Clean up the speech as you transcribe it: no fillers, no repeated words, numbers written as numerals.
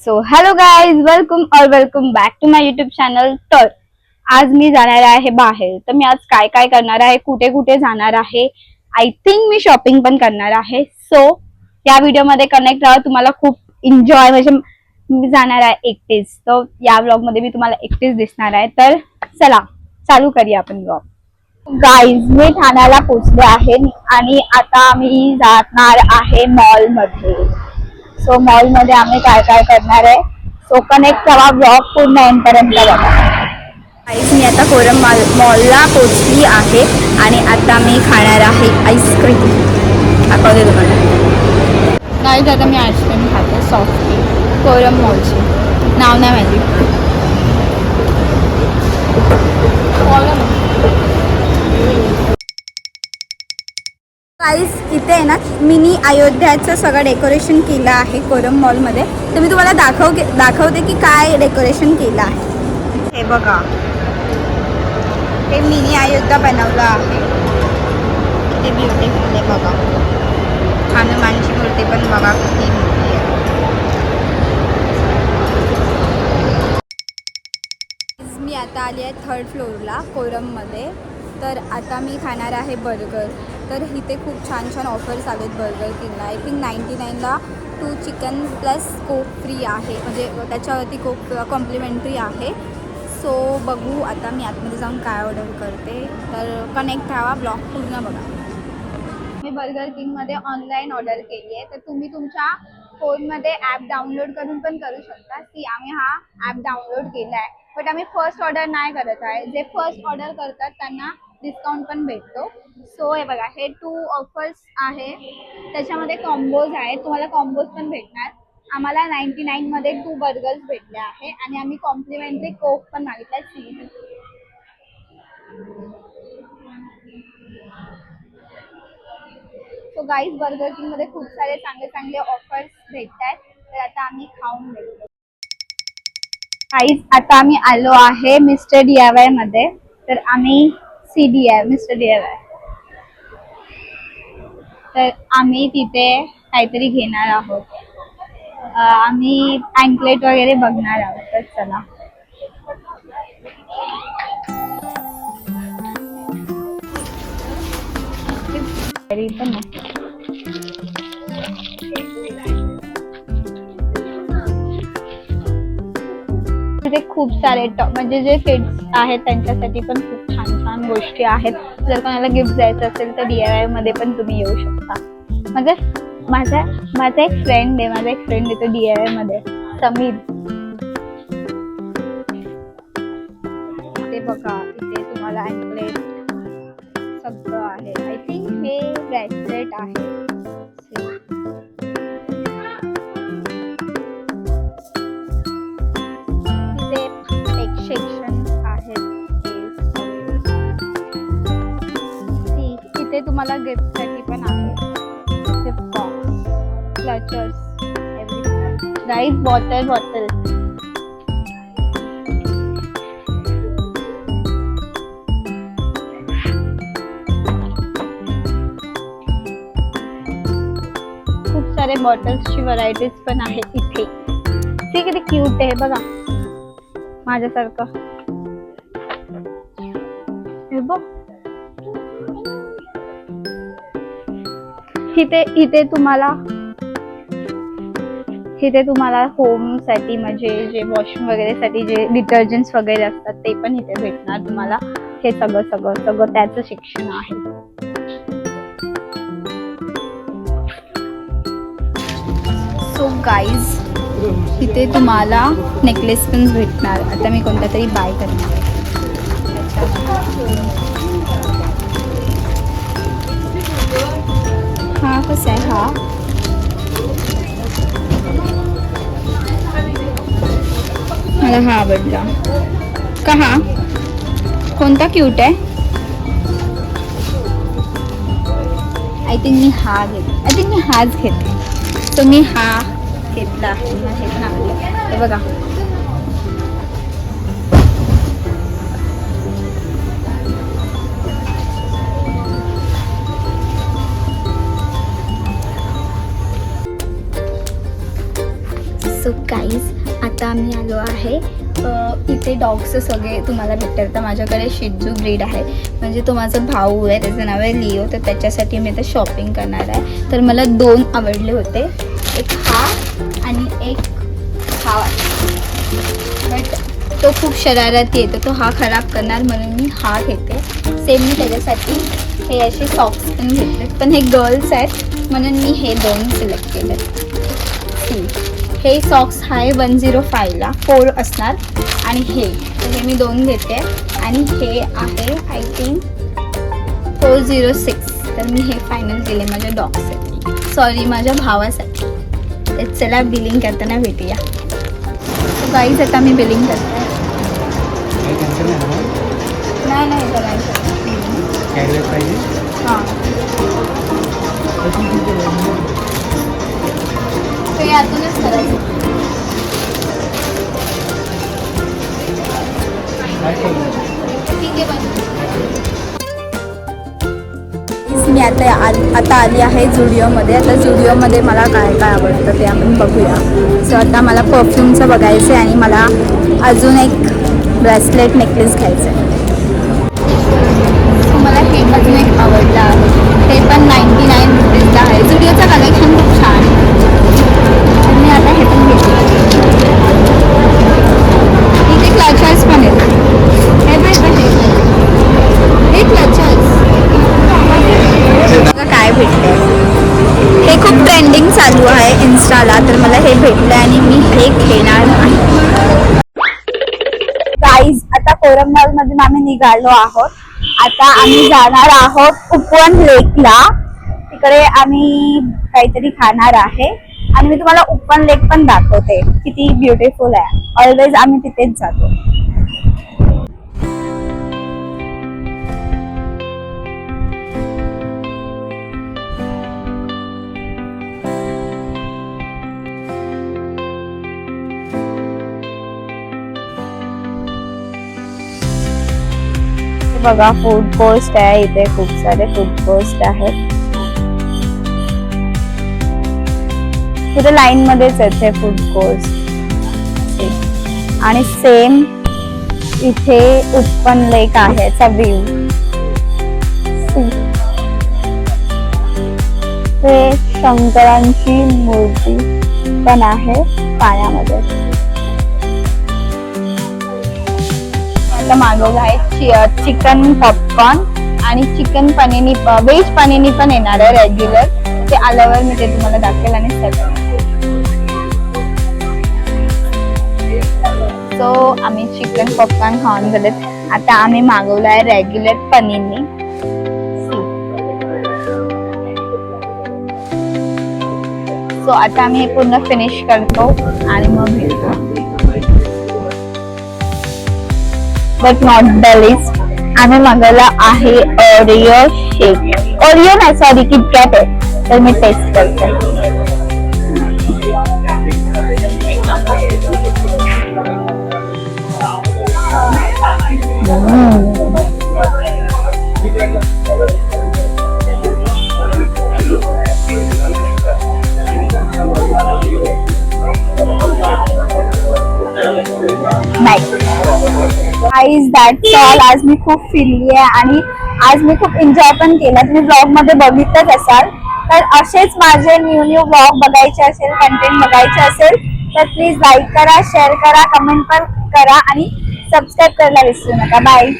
So hello guys, welcome back to my YouTube channel. तर आज मी जाणार आहे बाहेर. तर मी आज काय काय करणार आहे, कुठे कुठे जाणार आहे, आय थिंक मी शॉपिंग पण करणार आहे. सो या व्हिडिओमध्ये कनेक्ट राहा, तुम्हाला खूप एन्जॉय. म्हणजे मी जाणार आहे एकटीच, तर या व्लॉग मध्ये मी तुम्हाला एकटीच दिसणार आहे. तर चला चालू करूया आपण व्लॉग. गाईज, मी ठाण्याला पोहोचले आहे आणि आता मी जाणार आहे मॉल मध्ये. सो मॉल मध्ये आम्ही काय काय करणार आहे, सो कनेक्ट करा ब्लॉग पूर्ण एंड पर्यंत बघा. गाईज, मी आता कोरम मॉलला पोहोचली आहे आणि आता मी खाणार आहे आईस्क्रीम. दाखवते तुम्हाला. गाईज, आता मी आईस्क्रीम खाते सॉफ्टी, कोरम मॉलची. नाव नाही माहिती. गाईज, इथे आहे ना मिनी अयोध्याचं सगळं डेकोरेशन केलं आहे कोरम मॉलमध्ये. तर मी तुम्हाला दाखवते की काय डेकोरेशन केलं आहे. हे बघा, हे मिनी अयोध्या बनवलं आहे. किती ब्युटिफुल आहे बघा. हनुमानची मूर्ती पण बघा किती मोठी आहे. मी आता आली आहे 3rd फ्लोअरला कोरममध्ये. तर आता मी खाणार आहे बर्गर. तर इथे खूप छान छान ऑफर्स आलेत बर्गर किंगला. आय थिंक 99ला 2 चिकन प्लस कोक फ्री आहे, म्हणजे त्याच्यावरती कोक कॉम्प्लिमेंटरी आहे. सो बघू आता मी आतमध्ये जाऊन काय ऑर्डर करते. तर कनेक्ट राहा, ब्लॉग पूर्ण बघा. मी बर्गर किंगमध्ये ऑनलाईन ऑर्डर केली आहे. तर तुम्ही तुमच्या फोनमध्ये ॲप डाउनलोड करून पण करू शकता. आम्ही हा ॲप डाउनलोड केला आहे, बट आम्ही फर्स्ट ऑर्डर नाही करत आहे. जे फर्स्ट ऑर्डर करतात त्यांना डिस्काउंट पण भेटतो. सो हे बघा, हे 2 ऑफर्स आहे, त्याच्यामध्ये कॉम्बोज आहेत. तुम्हाला कॉम्बोज पण भेटणार. आम्हाला 99 मध्ये 2 बर्गर्स भेटले आहे आणि आम्ही कॉम्प्लिमेंटरी कोक पण मागितला सी. सो गाईज, बर्गर किंग मध्ये खूप सारे चांगले चांगले ऑफर्स भेटतात. तर आता आम्ही खाऊन घेतो. गाईज, आता आम्ही आलो आहे मिस्टर DIY मध्ये. तर आम्ही मिस्टर DIY. तर आम्ही तिथे काहीतरी घेणार आहोत. आम्ही अँकलेट वगैरे बघणार आहोत. तर चला. तिथे खूप सारे म्हणजे जे किड्स आहेत त्यांच्यासाठी पण खूप छान छान गोष्टी आहेत. जर कोणाला गिफ्ट द्यायचं असेल तर DIY मध्ये पण तुम्ही येऊ शकता. म्हणजे माझा एक फ्रेंड येतो DIY मध्ये, समीर. ते बघा, इथे तुम्हाला अँकलेट सगळं आहे. आय थिंक हे ब्रेसलेट आहे. इथे तुम्हाला गिफ्ट साठी पण आहे. Gift box, clutchers, everything. Guys, bottle खूप सारे बॉटल्सची व्हरायटीज पण आहे इथे. ते किती क्यूट आहे बघा, माझ्यासारखं. हे बघ, इथे तुम्हाला होम साठी, म्हणजे जे वॉशिंग वगैरे साठी जे डिटर्जंट्स वगैरे असतात ते पण इथे भेटणार तुम्हाला. हे सगळं त्याचं शिक्षण आहे. सो गाईज, इथे तुम्हाला नेकलेस पण भेटणार. आता मी कोणता तरी बाय करणार आहे. हा कसा आहे? हा मला हा आवडला का? हा कोणता क्यूट आहे? आय थिंक मी हाच घेते. सो मी हा घेतला आहे. हे पण आवडलं. हे बघा, सो गाईज आता आम्ही आलो आहे इथे डॉग्स सगळे तुम्हाला भेटतात. तर माझ्याकडे शिजू ब्रीड आहे, म्हणजे तो माझा भाऊ आहे, त्याचं नाव आहे लिओ. तर त्याच्यासाठी मी आता शॉपिंग करणार आहे. तर मला 2 आवडले होते, एक हा आणि एक हा. बट तो खूप शरारती येतो, तो हा खराब करणार म्हणून मी हा घेते. सेम मी त्याच्यासाठी हे असे सॉक्स पण घेतले, पण हे गर्ल्स आहेत म्हणून मी हे 2 सिलेक्ट केले. हे सॉक्स आहे 105ला 4 असणार आणि हे मी 2 घेते. आणि हे आहे आय थिंक 406. तर मी हे फायनल केले माझ्या डॉगसाठी, सॉरी माझ्या भावासाठी. तर चला बिलिंग करताना भेटूया. तर गाईज आता मी बिलिंग करते. नाही करायचं हां ते यातूनच करायचं. ठीक आहे. मी आता आली आहे झुडिओमध्ये. आता झुडिओमध्ये मला काय काय आवडतं ते आपण बघूया. सो आता मला परफ्यूमचं बघायचं आहे आणि मला अजून एक ब्रेसलेट नेकलेस घ्यायचं आहे. सो मला हे अजून एक आवडलं आहे, ते पण 99 रुपीजला आहे. झुडिओचं कलेक्शन खूप छान आहे. मी आता हे पण घेतलं. इथे क्लचर्स पण आहेत. हे क्लचर्स काय भेटले, हे खूप ट्रेंडिंग चालू आहे इन्स्टाला. तर मला हे भेटलं आणि मी हे घेणार आहे. गाईज आता कोरमंगलमधून आम्ही निघालो आहोत. आता आम्ही जाणार आहोत उपवन लेकला. तिकडे आम्ही काहीतरी खाणार आहे आणि मी तुम्हाला उपवन लेक पण दाखवते, किती ब्युटिफुल आहे. ऑलवेज आम्ही तिथेच जातो. बघा फूड कोर्ट आहे, इथे खूप सारे फूड कोर्ट आहेत. पुढे लाईन मध्येच आहेत हे फूड कोर्ट. आणि सेम इथे उपवन लेक आहे चा व्ह्यू. हे शंकरांची मूर्ती पण आहे पाण्यामध्ये. मागवलं आहे चिकन पॉपकॉर्न आणि चिकन पनीनी व्हेज पनीनी पण येणार आहे रेग्युलर. ते आल्यावर मी ते तुम्हाला दाखवेल आणि सगळं. सो आम्ही चिकन पॉपकॉर्न खाऊन गेलेत. आता आम्ही मागवलं आहे रेग्युलर पनीनी. सो आता आम्ही पूर्ण फिनिश करतो आणि मग भेटतो. बट नॉट द लिस्ट, आम्ही मागवला आहे ओरिओ शेक. ओरिओ नाही सॉरी किटकॅट आहे. तर मी टेस्ट करते. Guys that's all. आज मी खूप फिरली आहे आणि आज मी खूप एन्जॉय पण केला. तुम्ही ब्लॉग मध्ये बघितलंच असाल. तर असेच माझे न्यू ब्लॉग बघायचे असेल, कंटेंट बघायचे असेल तर प्लीज लाईक करा, शेअर करा, कमेंट पण करा आणि सबस्क्राईब करायला विसरू नका. बाय.